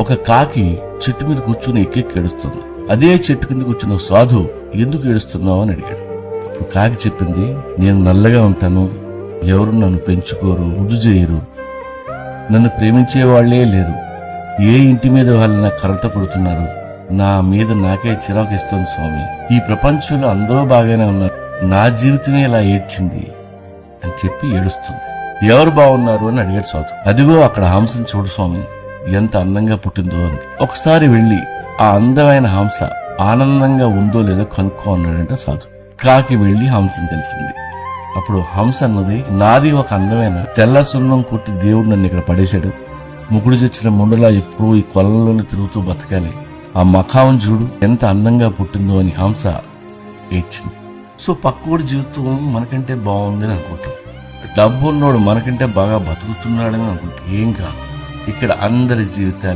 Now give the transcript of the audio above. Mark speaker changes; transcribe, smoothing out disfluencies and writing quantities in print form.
Speaker 1: ఒక కాకి చెట్టు మీద కూర్చుని ఎక్కెక్కి ఏడుస్తుంది. అదే చెట్టు కింద కూర్చున్న సాధు ఎందుకు ఏడుస్తున్నావు అని అడిగాడు. అప్పుడు కాకి చెప్పింది, నేను నల్లగా ఉంటాను, ఎవరు నన్ను పెంచుకోరు, ముద్దు చేయరు, నన్ను ప్రేమించే వాళ్లే లేరు, ఏ ఇంటి మీద వాళ్ళ కర్రత కొడుతున్నారు, నా మీద నాకే చిరాకు ఇస్తుంది స్వామి, ఈ ప్రపంచంలో అందరూ బాగానే ఉన్నారు, నా జీవితమే ఇలా ఏడ్చింది అని చెప్పి ఏడుస్తుంది. ఎవరు బాగున్నారు అని అడిగాడు సాధు. అదిగో అక్కడ హంసను చూడు స్వామి, ఎంత అందంగా పుట్టిందో అంది. ఒకసారి వెళ్లి ఆ అందమైన హంస ఆనందంగా ఉందో లేదో కనుక్కో అన్నాడంట సాధు. కాకి వెళ్లి హంసను తెలిసింది. అప్పుడు హంస అన్నది, నాది ఒక అందమైన తెల్ల సున్నం కొట్టి దేవుడు నన్ను ఇక్కడ పడేశాడు, ముగుడు చచ్చిన ముండలా ఎప్పుడూ ఈ కొలంలోనే తిరుగుతూ బతకాలి, ఆ మఖాం చూడు ఎంత అందంగా పుట్టిందో అని హంస ఏడ్చింది. సో పక్కోడి జీవితం మనకంటే బాగుందని అనుకుంటాం, డబ్బు ఉన్నోడు మనకంటే బాగా బతుకుతున్నాడని అనుకుంటాం. ఏం కాదు, ఇక్కడ అందరి జీవితాలు